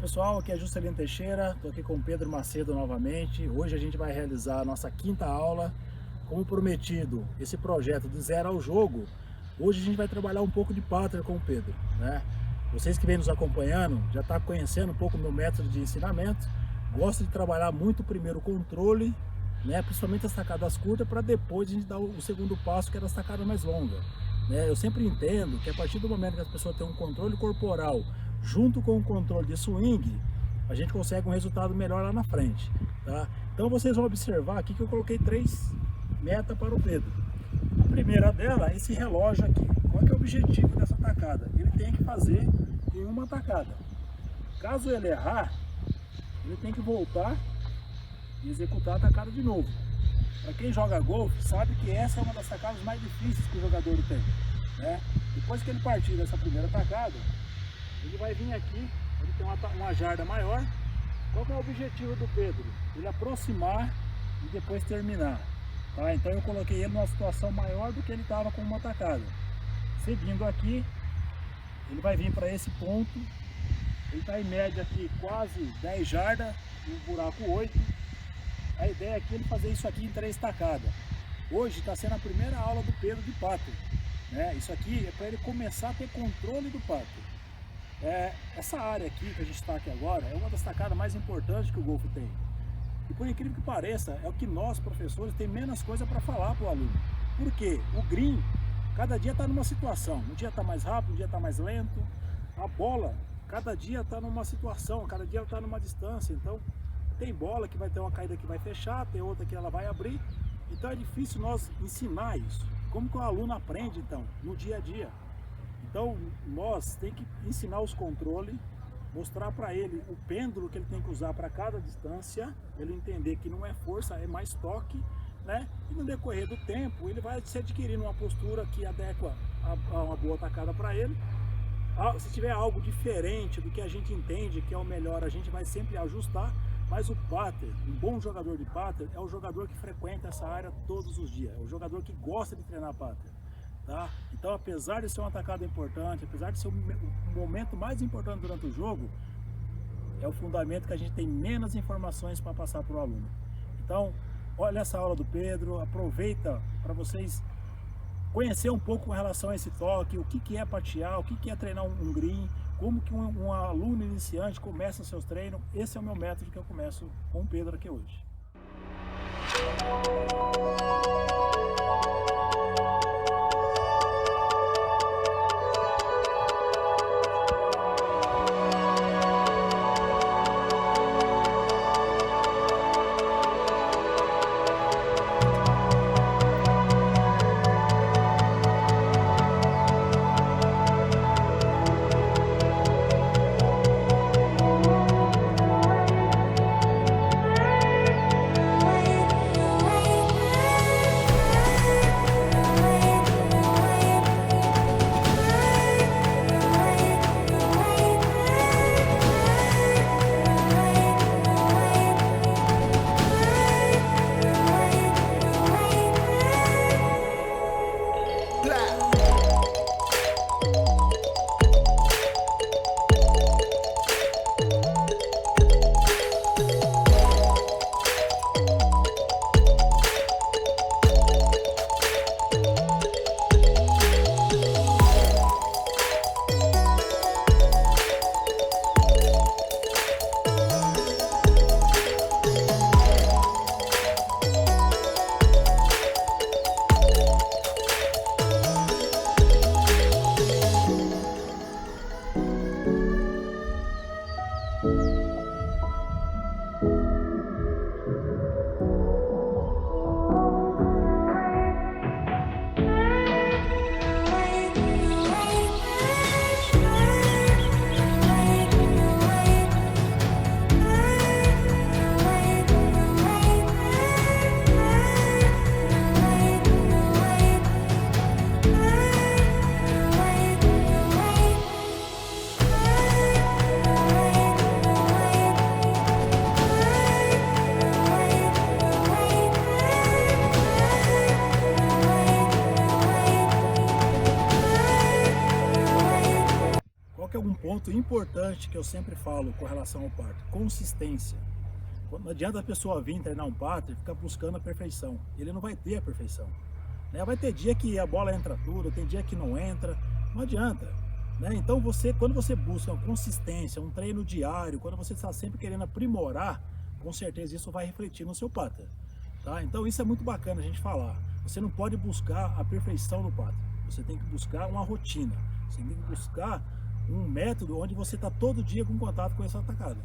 pessoal, aqui é Juscelino Teixeira, estou aqui com o Pedro Macedo novamente. Hoje a gente vai realizar a nossa quinta aula. Como prometido, esse projeto de zero ao jogo, hoje a gente vai trabalhar um pouco de pátria com o Pedro, né? Vocês que vêm nos acompanhando, já estão conhecendo um pouco o meu método de ensinamento. Gosto de trabalhar muito primeiro o controle, né? Principalmente as tacadas curtas, para depois a gente dar o segundo passo, que é das tacadas mais longas. Eu sempre entendo que a partir do momento que as pessoas têm um controle corporal junto com o controle de swing, a gente consegue um resultado melhor lá na frente, tá? Então vocês vão observar aqui que eu coloquei 3 metas para o Pedro. A primeira dela é esse relógio aqui. Qual é o objetivo dessa tacada? Ele tem que fazer em uma tacada. Caso ele errar, ele tem que voltar e executar a tacada de novo. Para quem joga golfe, sabe que essa é uma das tacadas mais difíceis que o jogador tem, né? Depois que ele partir dessa primeira tacada, ele vai vir aqui, ele tem uma jarda maior. Qual que é o objetivo do Pedro? Ele aproximar e depois terminar, tá? Então eu coloquei ele numa situação maior do que ele estava com uma tacada. Seguindo aqui, ele vai vir para esse ponto. Ele está em média aqui quase 10 jardas, no buraco 8. A ideia aqui é ele fazer isso aqui em 3 tacadas. Hoje está sendo a primeira aula do Pedro de pátria, né? Isso aqui é para ele começar a ter controle do pátria. Essa área aqui que a gente está aqui agora é uma das tacadas mais importantes que o golfe tem. E por incrível que pareça, é o que nós, professores, tem menos coisa para falar para o aluno. Por quê? O green, cada dia está numa situação. Um dia está mais rápido, um dia está mais lento. A bola, cada dia está numa situação, cada dia está numa distância. Então, tem bola que vai ter uma caída que vai fechar, tem outra que ela vai abrir. Então é difícil nós ensinar isso. Como que o aluno aprende, então, no dia a dia? Então, nós tem que ensinar os controles, mostrar para ele o pêndulo que ele tem que usar para cada distância, ele entender que não é força, é mais toque, né? E no decorrer do tempo, ele vai se adquirindo uma postura que adequa a uma boa tacada para ele. Se tiver algo diferente do que a gente entende que é o melhor, a gente vai sempre ajustar. Mas o putter, um bom jogador de putter, é o jogador que frequenta essa área todos os dias, é o jogador que gosta de treinar putter. Tá? Então, apesar de ser uma tacada importante, apesar de ser o momento mais importante durante o jogo, é o fundamento que a gente tem menos informações para passar para o aluno. Então, olha essa aula do Pedro, aproveita para vocês conhecer um pouco com relação a esse toque, o que é patear, o que é treinar um green, como que um aluno iniciante começa seus treinos. Esse é o meu método que eu começo com o Pedro aqui hoje. ponto importante que eu sempre falo com relação ao parto: consistência. Não adianta a pessoa vir treinar um parto e ficar buscando a perfeição. Ele não vai ter a perfeição, né? Vai ter dia que a bola entra tudo, tem dia que não entra, não adianta, né? Então quando você busca uma consistência, um treino diário, quando você está sempre querendo aprimorar, com certeza isso vai refletir no seu parto, tá? Então isso é muito bacana a gente falar. Você não pode buscar a perfeição no parto, você tem que buscar uma rotina, você tem que buscar um método onde você está todo dia com contato com essa atacada.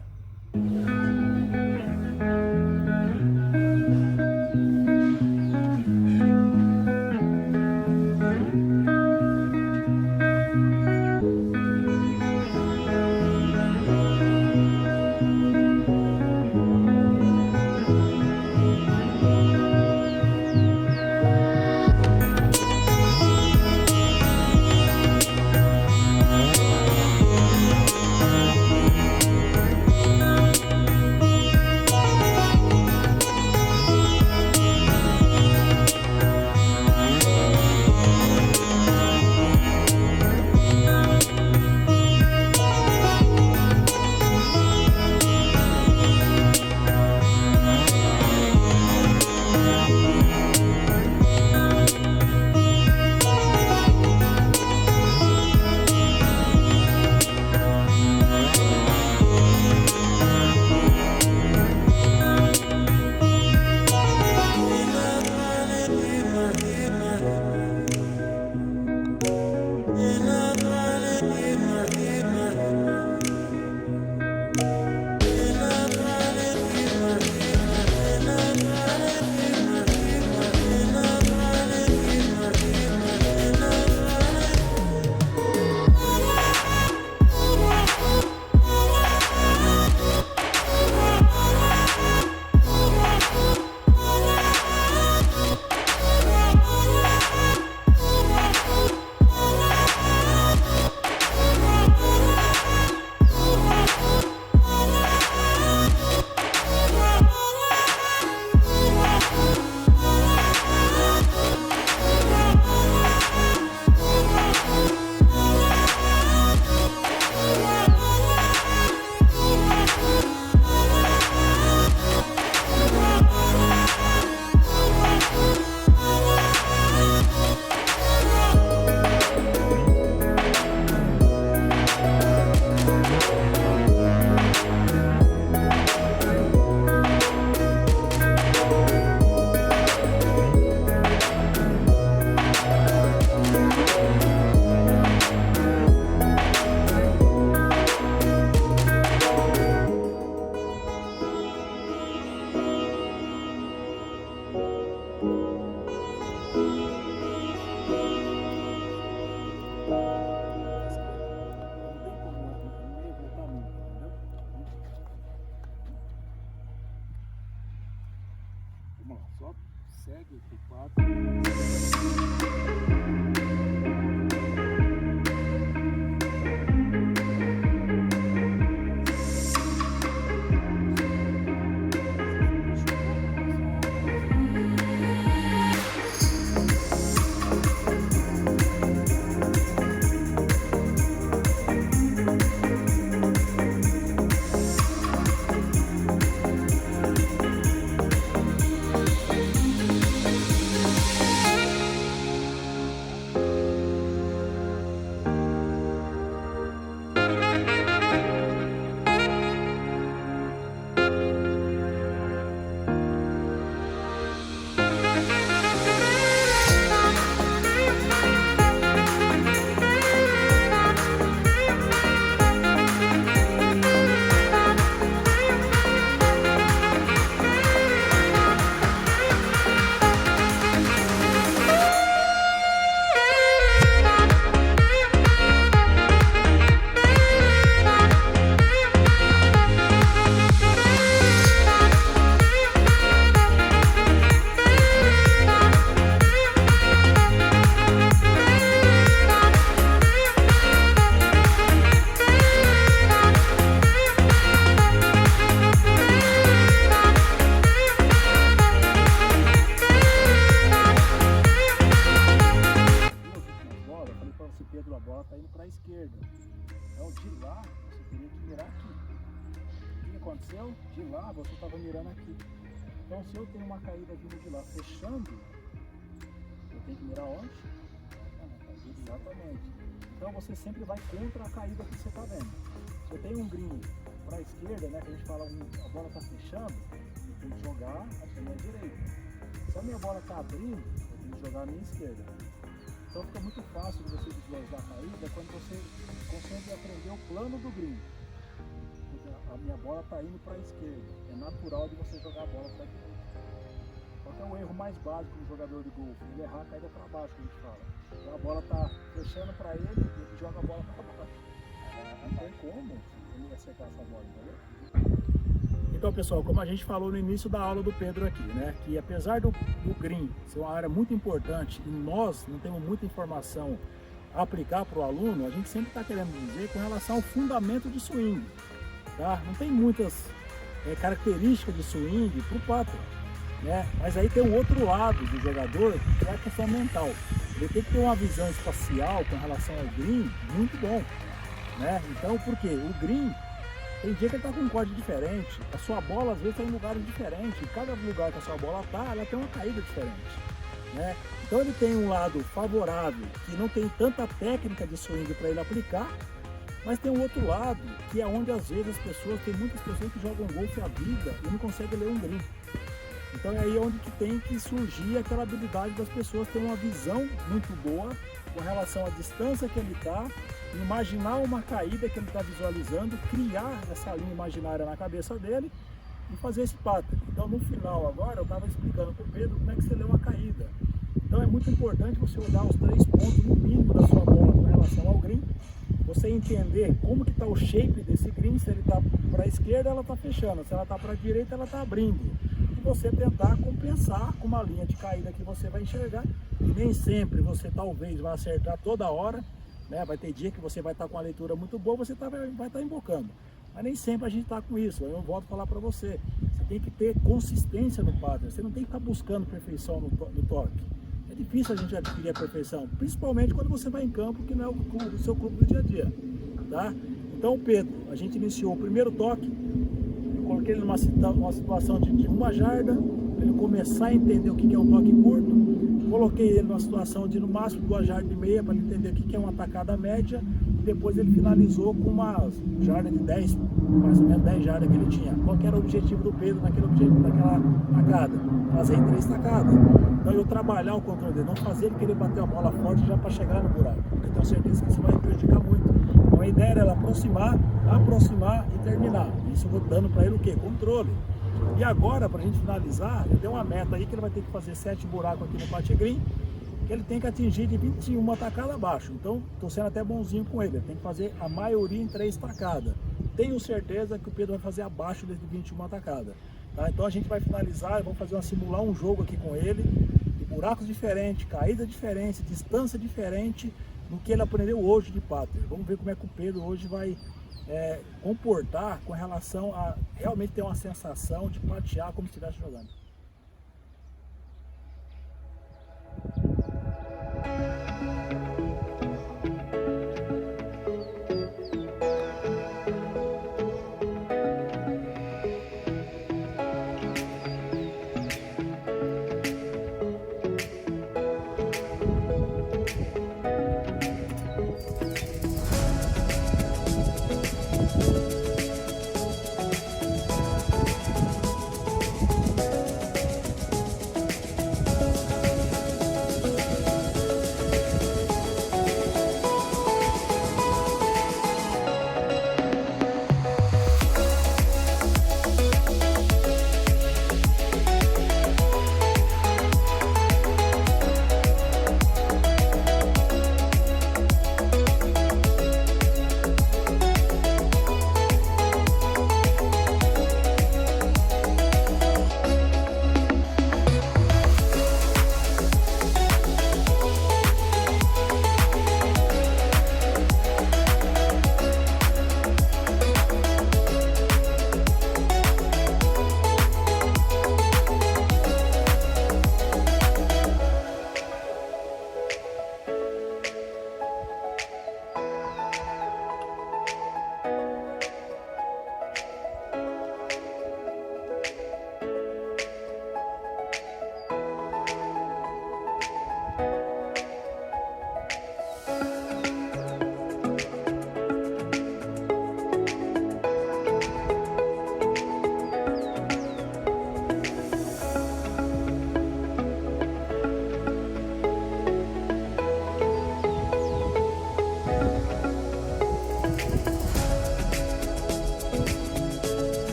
Vamos lá, só segue o 4. aconteceu? De lá você estava mirando aqui. Então se eu tenho uma caída vindo de lá fechando, eu tenho que mirar onde? Exatamente. Então você sempre vai contra a caída que você está vendo. Se eu tenho um green para a esquerda, né, que a gente fala, a bola está fechando, eu tenho que jogar a minha direita. Se a minha bola está abrindo, eu tenho que jogar a minha esquerda. Então fica muito fácil de você visualizar a caída quando você consegue aprender o plano do green. A minha bola está indo para a esquerda. É natural de você jogar a bola para a direita. Qual que é o erro mais básico do jogador de golfe? Ele errar a caída para baixo, que a gente fala. Então a bola está fechando para ele e ele joga a bola para baixo. Não tem como ele acertar essa bola, entendeu? Então, pessoal, como a gente falou no início da aula do Pedro aqui, né, que apesar do green ser uma área muito importante e nós não temos muita informação a aplicar para o aluno, a gente sempre está querendo dizer com relação ao fundamento de swing, tá? Não tem muitas características de swing para o putter, né? Mas aí tem um outro lado do jogador, que é a questão mental. Ele tem que ter uma visão espacial com relação ao green muito bom, né? Então, por quê? O green, tem dia que ele está com um código diferente, a sua bola às vezes está em lugares diferentes, e cada lugar que a sua bola está, ela tem uma caída diferente, né? Então ele tem um lado favorável, que não tem tanta técnica de swing para ele aplicar, mas tem um outro lado, que é onde às vezes tem muitas pessoas que jogam golfe a vida e não conseguem ler um green. Então é aí onde que tem que surgir aquela habilidade das pessoas ter uma visão muito boa com relação à distância que ele está, imaginar uma caída que ele está visualizando, criar essa linha imaginária na cabeça dele e fazer esse putter. Então no final agora eu estava explicando para o Pedro como é que você lê uma caída. Então é muito importante você olhar os 3 pontos no mínimo da sua bola com relação ao green, você entender como que está o shape desse green, se ele está para a esquerda ela está fechando, se ela está para a direita ela está abrindo. E você tentar compensar com uma linha de caída que você vai enxergar, e nem sempre você talvez vai acertar toda hora, né? Vai ter dia que você vai estar com a leitura muito boa, você vai estar embocando. Mas nem sempre a gente está com isso. Eu volto a falar para você. Você tem que ter consistência no putter. Você não tem que estar buscando perfeição no toque. É difícil a gente adquirir a perfeição, principalmente quando você vai em campo, que não é o seu clube do dia a dia. Tá? Então, Pedro, a gente iniciou o primeiro toque. Eu coloquei ele numa situação de 1 jarda, para ele começar a entender o que é um toque curto. Coloquei ele numa situação de no máximo 2,5 jardas, para ele entender o que é uma tacada média. E depois ele finalizou com uma jarda de 10, mais ou menos 10 jardas que ele tinha. Qual que era o objetivo do Pedro naquela tacada? Fazer em 3 tacadas. Então eu trabalhar o controle dele, não fazer ele querer bater a bola forte já para chegar no buraco, porque eu tenho certeza que isso vai prejudicar muito. Então a ideia era aproximar e terminar. Isso eu vou dando para ele o quê? Controle. E agora, para a gente finalizar, eu dei uma meta aí que ele vai ter que fazer 7 buracos aqui no putting green, que ele tem que atingir de 21 tacadas abaixo. Então, estou sendo até bonzinho com ele. Ele tem que fazer a maioria em 3 tacadas. Tenho certeza que o Pedro vai fazer abaixo de 21 tacadas. Tá? Então a gente vai finalizar, vamos simular um jogo aqui com ele, de buracos diferentes, caída diferente, distância diferente, do que ele aprendeu hoje de putter. Vamos ver como é que o Pedro hoje vai comportar com relação a realmente ter uma sensação de patear como se estivesse jogando.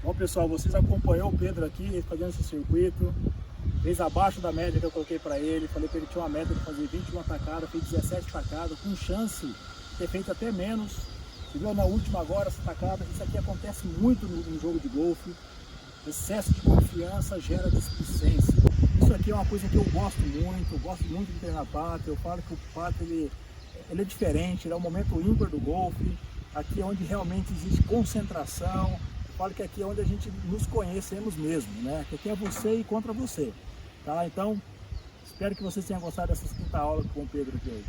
Bom, pessoal, vocês acompanhou o Pedro aqui fazendo esse circuito, fez abaixo da média que eu coloquei para ele, falei que ele tinha uma meta de fazer 21 tacadas, fez 17 tacadas, com chance de ter feito até menos. Você viu na última agora essa tacada? Isso aqui acontece muito no jogo de golfe. Excesso de confiança gera displicência. Isso aqui é uma coisa que eu gosto muito de treinar pato. Eu falo que o pato ele é diferente, ele é um momento ímpar do golfe. Aqui é onde realmente existe concentração. Eu falo que aqui é onde a gente nos conhecemos mesmo, né? Que aqui é você e contra você, tá? Então, espero que vocês tenham gostado dessa quinta aula com o Pedro aqui hoje.